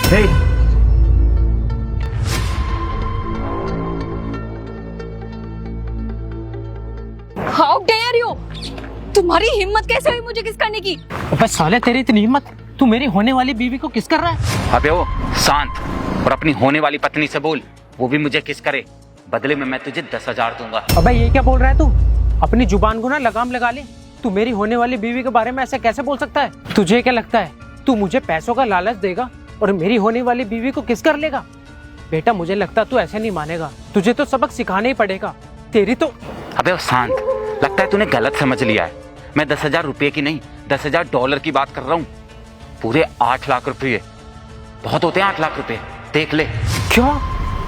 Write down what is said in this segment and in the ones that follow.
How dare you, तुम्हारी हिम्मत कैसे हुई मुझे किस करने की? अबे साले तेरी इतनी हिम्मत, तू मेरी होने वाली बीवी को किस कर रहा है? अबे ओ शांत, और अपनी होने वाली पत्नी से बोल वो भी मुझे किस करे, बदले में मैं तुझे 10,000 दूंगा। अबे ये क्या बोल रहा है तू? अपनी जुबान को ना लगाम लगा ले। तू मेरी होने वाली बीवी के बारे में ऐसे कैसे बोल सकता है? तुझे क्या लगता है तू मुझे पैसों का लालच देगा और मेरी होने वाली बीवी को किस कर लेगा? बेटा मुझे लगता तू ऐसे नहीं मानेगा, तुझे तो सबक सिखाना ही पड़ेगा। तेरी तो अबे ओ शांत, लगता है तूने गलत समझ लिया है। मैं 10,000 रुपए की नहीं, $10,000 की बात कर रहा हूँ। पूरे 8 लाख रुपए बहुत होते हैं। 8 लाख रुपए देख ले। क्या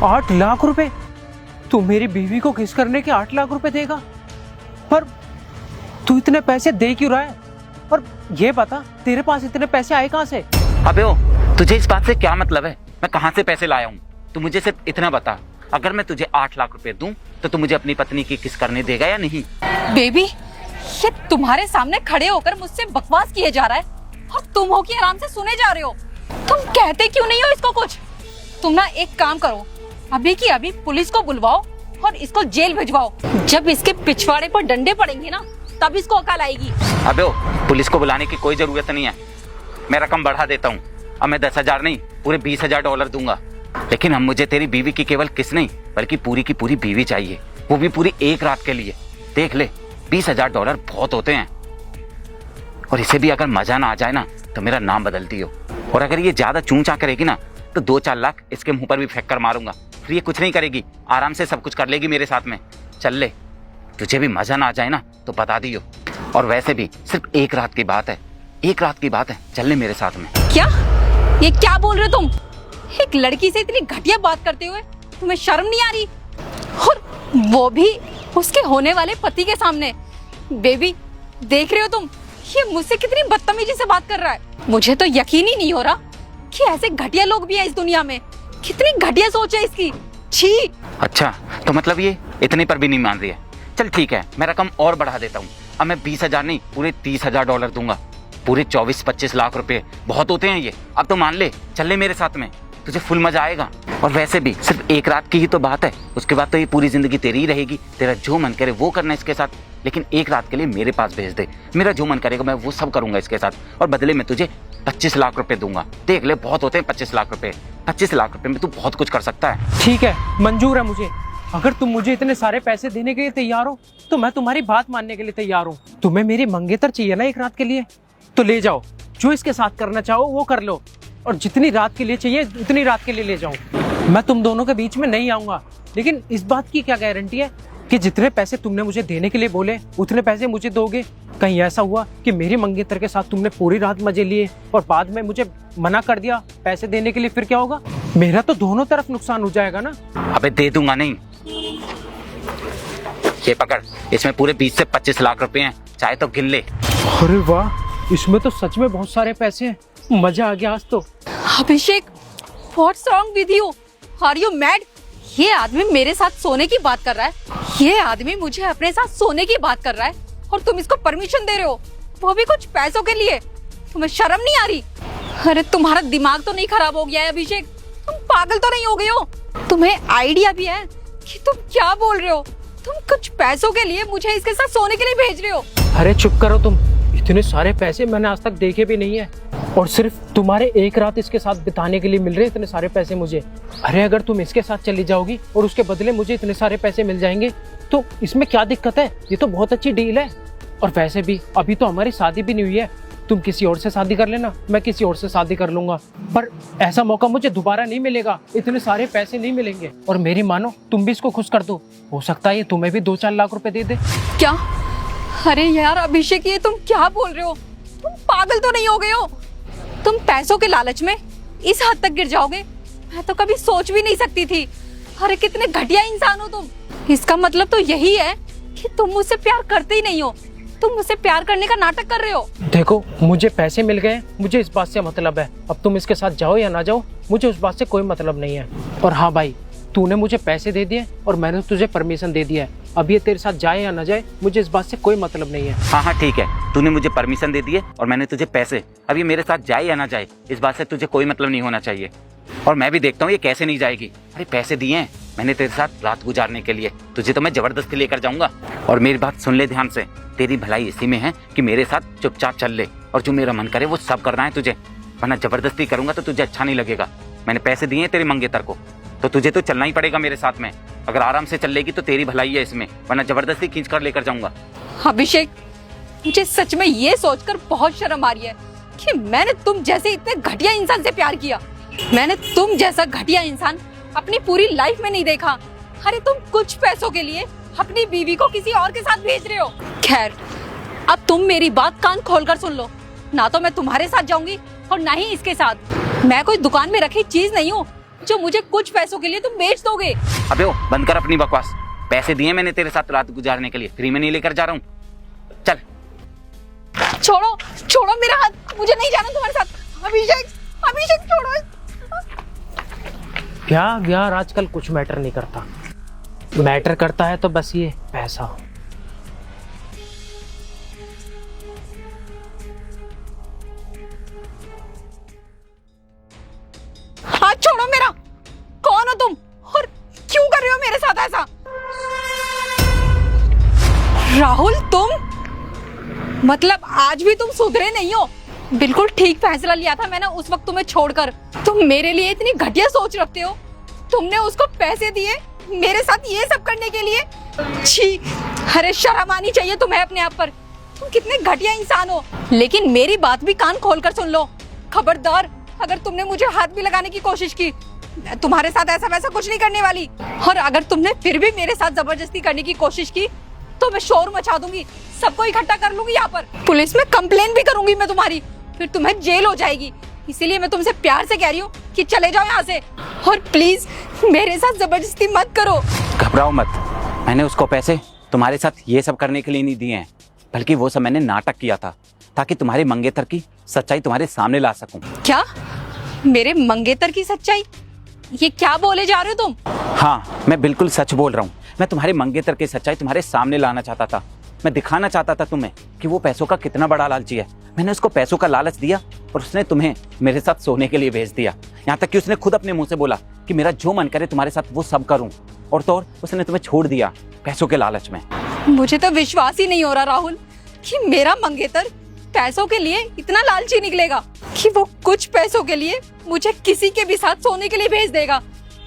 8 लाख रुपए? तू मेरी बीवी को किस करने के 8 लाख रुपए देगा? पर तू इतने पैसे दे क्यों रहा है? और ये बता तेरे पास इतने पैसे आए कहाँ से? अबे ओ तुझे इस बात से क्या मतलब है मैं कहाँ से पैसे लाया हूँ? तू मुझे सिर्फ इतना बता, अगर मैं तुझे 8 लाख रुपए दूं तो तू मुझे अपनी पत्नी की किस करने देगा या नहीं? बेबी, ये तुम्हारे सामने खड़े होकर मुझसे बकवास किए जा रहा है और तुम हो कि आराम से सुने जा रहे हो। तुम कहते क्यों नहीं हो इसको कुछ? तुम ना एक काम करो, अभी की अभी पुलिस को बुलवाओ और इसको जेल भिजवाओ। जब इसके पिछवाड़े पर डंडे पड़ेंगे ना तब इसको अकल आएगी। अबे ओ पुलिस को बुलाने की कोई जरूरत नहीं है, मैं रकम बढ़ा देता हूँ। अब मैं 10,000 नहीं पूरे $20,000 दूंगा। लेकिन अब मुझे तेरी बीवी की केवल किस नहीं बल्कि पूरी की पूरी बीवी चाहिए, वो भी पूरी एक रात के लिए। देख ले $20,000 बहुत होते हैं, और इसे भी अगर मजा ना आ जाए ना तो मेरा नाम बदल दियो। और अगर ये ज्यादा चूंचा करेगी ना तो 2-4 लाख इसके मुंह पर भी फेंक कर मारूंगा। फिर ये कुछ नहीं करेगी, आराम से सब कुछ कर लेगी मेरे साथ में। चल ले, तुझे भी मजा ना आ जाए ना तो बता दियो। और वैसे भी सिर्फ एक रात की बात है, एक रात की बात है, चल ले मेरे साथ में। क्या? ये क्या बोल रहे हो तुम? एक लड़की से इतनी घटिया बात करते हुए तुम्हें शर्म नहीं आ रही? और वो भी उसके होने वाले पति के सामने। बेबी देख रहे हो तुम, ये मुझसे कितनी बदतमीजी से बात कर रहा है। मुझे तो यकीन ही नहीं हो रहा कि ऐसे घटिया लोग भी हैं इस दुनिया में। कितनी घटिया सोच है इसकी, छी। अच्छा तो मतलब ये इतने पर भी नहीं मान रही है। चल ठीक है, मैं रकम और बढ़ा देता हूँ। अब मैं 20,000 नहीं पूरे $30,000 दूंगा। पूरे 24-25 लाख रुपए बहुत होते हैं ये। अब तो मान ले, चल ले मेरे साथ में, तुझे फुल मजा आएगा। और वैसे भी सिर्फ एक रात की ही तो बात है, उसके बाद तो ये पूरी जिंदगी तेरी ही रहेगी। तेरा जो मन करे वो करना इसके साथ, लेकिन एक रात के लिए मेरे पास भेज दे। मेरा जो मन करेगा मैं वो सब करूंगा इसके साथ, और बदले में तुझे 25 लाख रुपए दूंगा। देख ले बहुत होते हैं 25 लाख रुपए। 25 लाख रुपए में तू बहुत कुछ कर सकता है। ठीक है, मंजूर है मुझे। अगर तुम मुझे इतने सारे पैसे देने के लिए तैयार हो तो मैं तुम्हारी बात मानने के लिए तैयार हूँ। तुम्हें मेरी मंगेतर चाहिए ना एक रात के लिए, तो ले जाओ। जो इसके साथ करना चाहो वो कर लो, और जितनी रात के लिए चाहिए उतनी रात के लिए ले जाओ। मैं तुम दोनों के बीच में नहीं आऊंगा, लेकिन इस बात की क्या गारंटी है कि जितने पैसे तुमने मुझे देने के लिए बोले उतने पैसे मुझे दोगे? कहीं ऐसा हुआ कि मेरी मंगेतर के साथ तुमने पूरी रात मजे लिए और बाद में मुझे मना कर दिया पैसे देने के लिए, फिर क्या होगा? मेरा तो दोनों तरफ नुकसान हो जाएगा ना। अबे दे दूंगा नहीं। ये पकड़, इसमें पूरे 20 से 25 लाख रुपए हैं, चाहे तो गिन ले। अरे वाह, इसमें तो सच में बहुत सारे पैसे हैं, मजा आ गया आज तो। Abhishek, what's wrong with you? Are you mad? ये आदमी मेरे साथ सोने की बात कर रहा है, ये आदमी मुझे अपने साथ सोने की बात कर रहा है, और तुम इसको परमिशन दे रहे हो, वो भी कुछ पैसों के लिए। तुम्हें शर्म नहीं आ रही? अरे तुम्हारा दिमाग तो नहीं खराब हो गया है अभिषेक? तुम पागल तो नहीं हो गए हो? तुम्हें आइडिया भी है कि तुम क्या बोल रहे हो? तुम कुछ पैसों के लिए मुझे इसके साथ सोने के लिए भेज रहे हो? अरे चुप करो तुम, इतने सारे पैसे मैंने आज तक देखे भी नहीं है, और सिर्फ तुम्हारे एक रात इसके साथ बिताने के लिए मिल रहे इतने सारे पैसे मुझे। अरे अगर तुम इसके साथ चली जाओगी और उसके बदले मुझे इतने सारे पैसे मिल जाएंगे तो इसमें क्या दिक्कत है? ये तो बहुत अच्छी डील है। और वैसे भी अभी तो हमारी शादी भी नहीं हुई है, तुम किसी और से शादी कर लेना, मैं किसी और से शादी कर लूंगा। पर ऐसा मौका मुझे दोबारा नहीं मिलेगा, इतने सारे पैसे नहीं मिलेंगे। और मेरी मानो तुम भी इसको खुश कर दो, हो सकता है ये तुम्हें भी 2-4 लाख रुपए दे दे। क्या? अरे यार अभिषेक, ये तुम क्या बोल रहे हो? तुम पागल तो नहीं हो गए हो? तुम पैसों के लालच में इस हद तक गिर जाओगे, मैं तो कभी सोच भी नहीं सकती थी। अरे कितने घटिया इंसान हो तुम। इसका मतलब तो यही है कि तुम मुझसे प्यार करते ही नहीं हो, तुम मुझसे प्यार करने का नाटक कर रहे हो। देखो, मुझे पैसे मिल गए, मुझे इस बात से मतलब है। अब तुम इसके साथ जाओ या ना जाओ, मुझे उस बात से कोई मतलब नहीं है। और हाँ भाई, तूने मुझे पैसे दे दिए और मैंने तुझे परमिशन दे दिया है। अब ये तेरे साथ जाए या ना जाए, मुझे इस बात से कोई मतलब नहीं है। हाँ हाँ ठीक है, तूने मुझे परमिशन दे दी है और मैंने तुझे पैसे, अब ये मेरे साथ जाए या ना जाए इस बात से तुझे कोई मतलब नहीं होना चाहिए। और मैं भी देखता हूँ ये कैसे नहीं जाएगी। अरे पैसे दिए हैं मैंने तेरे साथ रात गुजारने के लिए, तुझे तो मैं जबरदस्ती लेकर जाऊंगा। और मेरी बात सुन ले ध्यान से, तेरी भलाई इसी में है कि मेरे साथ चुपचाप चल ले और जो मेरा मन करे वो सब करना है तुझे, वरना जबरदस्ती करूंगा तो तुझे अच्छा नहीं लगेगा। मैंने पैसे दिए हैं तेरे मंगेतर को, तो तुझे तो चलना ही पड़ेगा मेरे साथ में। अगर आराम से चल लेगी तो तेरी भलाई है इसमें, वरना जबरदस्ती खींच कर लेकर जाऊंगा। अभिषेक, मुझे सच में ये सोचकर बहुत शर्म आ रही है कि मैंने तुम जैसे इतने घटिया इंसान से प्यार किया। मैंने तुम जैसा घटिया इंसान अपनी पूरी लाइफ में नहीं देखा। अरे तुम कुछ पैसों के लिए अपनी बीवी को किसी और के साथ भेज रहे हो। खैर, अब तुम मेरी बात कान खोलकर सुन लो, ना तो मैं तुम्हारे साथ जाऊंगी और ना ही इसके साथ। मैं कोई दुकान में रखी चीज नहीं हूँ जो मुझे कुछ पैसों के लिए तुम बेच दोगे। अबे ओ बंद कर अपनी बकवास। पैसे दिए मैंने तेरे साथ रात गुजारने के लिए, फ्री में नहीं लेकर जा रहा हूँ। चल छोड़ो छोड़ो मेरा हाथ, मुझे नहीं जाना तुम्हारे साथ। अभिषेक, अभिषेक छोड़ो। प्यार व्यार आजकल कुछ मैटर नहीं करता, मैटर करता है तो बस ये पैसा। हाथ छोड़ो मेरा। कौन हो तुम और क्यों कर रहे हो मेरे साथ ऐसा? राहुल, तुम मतलब आज भी तुम सुधरे नहीं हो। बिल्कुल ठीक फैसला लिया था मैंने उस वक्त तुम्हें छोड़कर। तुम मेरे लिए इतनी घटिया सोच रखते हो। तुमने उसको पैसे दिए मेरे साथ ये सब करने के लिए। छी, अरे शर्म आनी चाहिए तुम्हें अपने आप पर। तुम कितने घटिया इंसान हो। लेकिन मेरी बात भी कान खोलकर सुन लो। खबरदार, अगर तुमने मुझे हाथ भी लगाने की कोशिश की, मैं तुम्हारे साथ ऐसा वैसा कुछ नहीं करने वाली। और अगर तुमने फिर भी मेरे साथ जबरदस्ती करने की कोशिश की तो मैं शोर मचा दूंगी, सबको इकट्ठा कर लूंगी यहाँ पर। पुलिस में कंप्लेन भी करूंगी मैं तुम्हारी, फिर तुम्हें जेल हो जाएगी। इसीलिए मैं तुमसे प्यार से कह रही हूँ कि चले जाओ यहाँ से, और प्लीज मेरे साथ जबरदस्ती मत करो। घबराओ मत, मैंने उसको पैसे तुम्हारे साथ ये सब करने के लिए नहीं दिए हैं, बल्कि वो सब मैंने नाटक किया था ताकि तुम्हारे मंगेतर की सच्चाई तुम्हारे सामने ला सकूं। क्या? मेरे मंगेतर की सच्चाई? ये क्या बोले जा रहे हो तुम? हाँ, मैं बिल्कुल सच बोल रहा हूँ। मैं तुम्हारे मंगेतर की सच्चाई तुम्हारे सामने लाना चाहता था। मैं दिखाना चाहता था तुम्हें कि वो पैसों का कितना बड़ा लालची है। मैंने उसको पैसों का लालच दिया और उसने तुम्हें मेरे साथ सोने के लिए भेज दिया। यहाँ तक कि उसने खुद अपने मुंह से बोला कि मेरा जो मन करे तुम्हारे साथ वो सब करूं, और तो और उसने तुम्हें छोड़ दिया पैसों के लालच में। मुझे तो विश्वास ही नहीं हो रहा राहुल कि मेरा मंगेतर पैसों के लिए इतना लालची निकलेगा कि वो कुछ पैसों के लिए मुझे किसी के भी साथ सोने के लिए भेज देगा।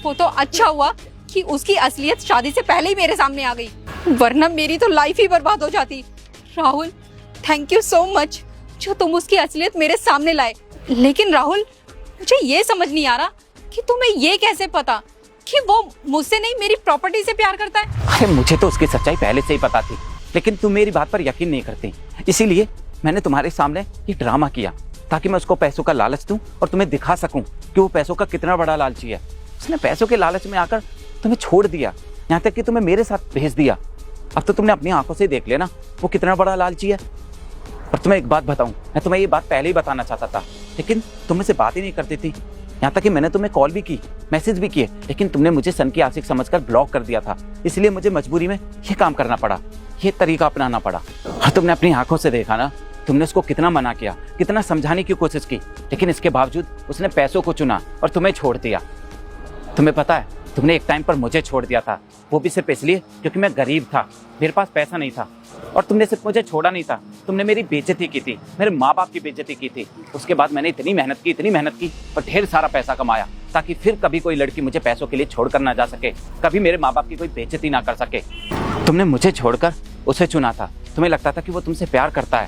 वो तो अच्छा हुआ कि उसकी असलियत शादी से पहले ही मेरे सामने आ गई, वरना मेरी तो लाइफ ही बर्बाद हो जाती। Rahul, thank you so much जो तुम उसकी असलियत मेरे सामने लाए। लेकिन राहुल, मुझे ये समझ नहीं आ रहा कि तुम्हें ये कैसे पता कि वो मुझसे नहीं मेरी प्रॉपर्टी से प्यार करता है। अरे मुझे तो उसकी सच्चाई पहले से ही पता थी, लेकिन तुम मेरी बात पर यकीन नहीं करती। इसीलिए मैंने तुम्हारे सामने ये ड्रामा किया ताकि मैं उसको पैसों का लालच दूं और तुम्हें दिखा सकूं कि वो पैसों का कितना बड़ा लालची है। उसने पैसों के लालच में आकर तुम्हें छोड़ दिया, यहाँ तक कि तुम्हें मेरे साथ भेज दिया। अब तो तुमने अपनी आंखों से देख लिया ना वो कितना बड़ा लालची है। और तुम्हें एक बात बताऊं, मैं तुम्हें ये बात पहले ही बताना चाहता था, लेकिन तुम मुझसे बात ही नहीं करती थी। यहाँ तक कि मैंने तुम्हें कॉल भी की, मैसेज भी किए, लेकिन तुमने मुझे सन की आशिक समझकर ब्लॉक कर दिया था। इसलिए मुझे मजबूरी में ये काम करना पड़ा, ये तरीका अपनाना पड़ा। और तुमने अपनी आंखों से देखा ना, तुमने उसको कितना मना किया, कितना समझाने की कोशिश की, लेकिन इसके बावजूद उसने पैसों को चुना और तुम्हें छोड़ दिया। तुम्हें पता है, तुमने एक टाइम पर मुझे छोड़ दिया था, वो भी सिर्फ इसलिए क्योंकि मैं गरीब था, मेरे पास पैसा नहीं था। और तुमने सिर्फ मुझे छोड़ा नहीं था, तुमने मेरी बेइज्जती की थी, मेरे माँ बाप की बेइज्जती की थी। उसके बाद मैंने इतनी मेहनत की और ढेर सारा पैसा कमाया ताकि फिर कभी कोई लड़की मुझे पैसों के लिए छोड़ कर ना जा सके, कभी मेरे माँ बाप की कोई बेइज्जती ना कर सके। तुमने मुझे छोड़कर उसे चुना था। तुम्हें लगता था कि वो तुमसे प्यार करता है,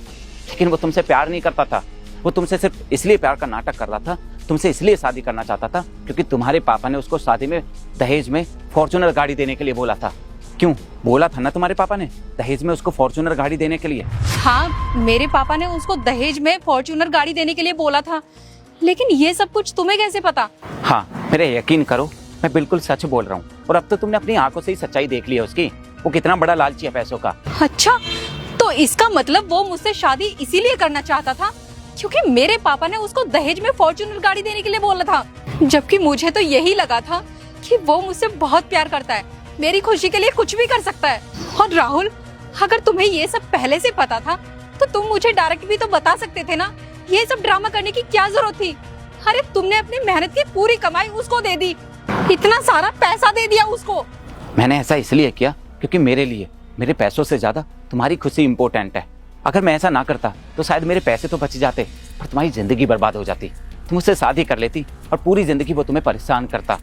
लेकिन वो तुमसे प्यार नहीं करता था। वो तुमसे सिर्फ इसलिए प्यार का नाटक कर रहा था, तुमसे इसलिए शादी करना चाहता था क्योंकि तुम्हारे पापा ने उसको शादी में दहेज में फॉर्च्यूनर गाड़ी देने के लिए बोला था। क्यों बोला था ना तुम्हारे पापा ने दहेज में उसको फॉर्च्यूनर गाड़ी देने के लिए? हाँ, मेरे पापा ने उसको दहेज में फॉर्च्यूनर गाड़ी देने के लिए बोला था, लेकिन ये सब कुछ तुम्हें कैसे पता? हाँ, मेरे यकीन करो, मैं बिल्कुल सच बोल रहा हूँ। और अब तो तुमने अपनी आंखों से ही सच्चाई देख ली है उसकी, वो कितना बड़ा लालची है पैसों का। अच्छा, तो इसका मतलब वो मुझसे शादी इसीलिए करना चाहता था क्योंकि मेरे पापा ने उसको दहेज में फॉर्च्यूनर गाड़ी देने के लिए बोला था, जबकि मुझे तो यही लगा था कि वो मुझसे बहुत प्यार करता है, मेरी खुशी के लिए कुछ भी कर सकता है। और राहुल, अगर तुम्हें ये सब पहले से पता था तो तुम मुझे डायरेक्ट भी तो बता सकते थे ना, ये सब ड्रामा करने की क्या जरूरत थी? अरे तुमने अपनी मेहनत की पूरी कमाई उसको दे दी, इतना सारा पैसा दे दिया उसको। मैंने ऐसा इसलिए किया क्योंकि मेरे लिए मेरे पैसों से ज्यादा तुम्हारी खुशी इंपॉर्टेंट है। अगर मैं ऐसा ना करता तो शायद मेरे पैसे तो बच जाते पर तुम्हारी जिंदगी बर्बाद हो जाती। तुम उससे शादी कर लेती और पूरी जिंदगी वो तुम्हें परेशान करता,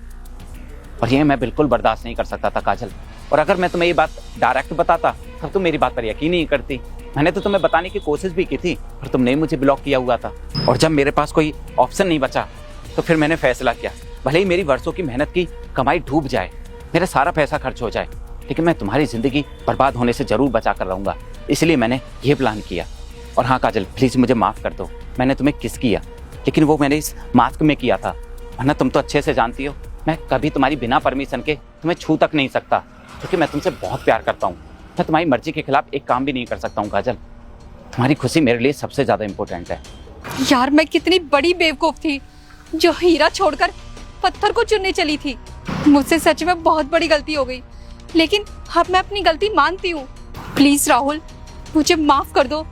और ये मैं बिल्कुल बर्दाश्त नहीं कर सकता था काजल। और अगर मैं तुम्हें ये बात डायरेक्ट बताता तब तुम मेरी बात पर यकीन नहीं करती। मैंने तो तुम्हें बताने की कोशिश भी की थी पर तुमने मुझे ब्लॉक किया हुआ था। और जब मेरे पास कोई ऑप्शन नहीं बचा तो फिर मैंने फैसला किया, भले ही मेरी वर्षों की मेहनत की कमाई डूब जाए, मेरा सारा पैसा खर्च हो जाए, लेकिन मैं तुम्हारी जिंदगी बर्बाद होने से जरूर बचा कर रहूंगा। इसलिए मैंने ये प्लान किया। और हाँ काजल, प्लीज मुझे माफ कर दो, मैंने तुम्हें किस किया, लेकिन वो मैंने इस मास्क में किया था, वरना तुम तो अच्छे से जानती हो मैं कभी तुम्हारी बिना परमिशन के तुम्हें छू तक नहीं सकता, क्योंकि मैं तुमसे बहुत प्यार करता हूँ। मैं तुम्हारी मर्जी के खिलाफ एक काम भी नहीं कर सकता हूँ काजल। तुम्हारी खुशी मेरे लिए सबसे ज्यादा इंपॉर्टेंट है। यार मैं कितनी बड़ी बेवकूफ थी जो हीरा छोड़कर पत्थर को चुनने चली थी। मुझसे सच में बहुत बड़ी गलती हो गई, लेकिन अब मैं अपनी गलती मानती हूँ। प्लीज राहुल, मुझे माफ कर दो।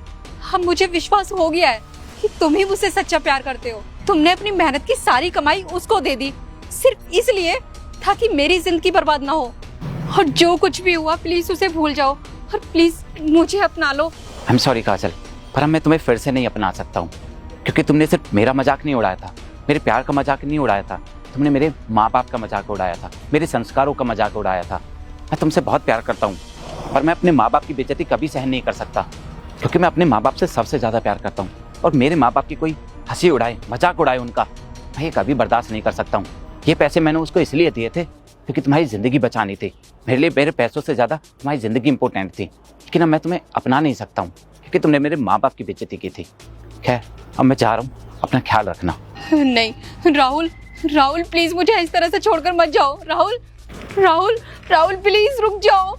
अब मुझे विश्वास हो गया है कि तुम ही मुझसे सच्चा प्यार करते हो। तुमने अपनी मेहनत की सारी कमाई उसको दे दी सिर्फ इसलिए ताकि मेरी जिंदगी बर्बाद ना हो। और जो कुछ भी हुआ प्लीज उसे भूल जाओ और प्लीज मुझे अपना लो। आई एम सॉरी काजल, पर अब मैं तुम्हें फिर से नहीं अपना सकता हूँ, क्योंकि तुमने सिर्फ मेरा मजाक नहीं उड़ाया था, मेरे प्यार का मजाक नहीं उड़ाया था, तुमने मेरे माँ बाप का मजाक उड़ाया था, मेरे संस्कारों का मजाक उड़ाया था। मैं तुमसे बहुत प्यार करता हूँ और मैं अपने माँ बाप की बेइज्जती कभी सहन नहीं कर सकता, क्योंकि मैं अपने माँ बाप से सबसे ज़्यादा प्यार करता हूँ। और मेरे माँ बाप की कोई हंसी उड़ाए, मजाक उड़ाए उनका, मैं ये कभी बर्दाश्त नहीं कर सकता हूँ। ये पैसे मैंने उसको इसलिए दिए थे क्योंकि तुम्हारी ज़िंदगी बचानी थी। मेरे लिए मेरे पैसों से ज़्यादा तुम्हारी ज़िंदगी इंपॉर्टेंट थी, लेकिन अब मैं तुम्हें अपना नहीं सकता हूँ क्योंकि तुमने मेरे माँ बाप की बेइज्जती की थी। खैर अब मैं जा रहा हूँ, अपना ख्याल रखना। नहीं राहुल, राहुल प्लीज मुझे इस तरह से छोड़कर मत जाओ। राहुल, राहुल, राहुल प्लीज रुक जाओ।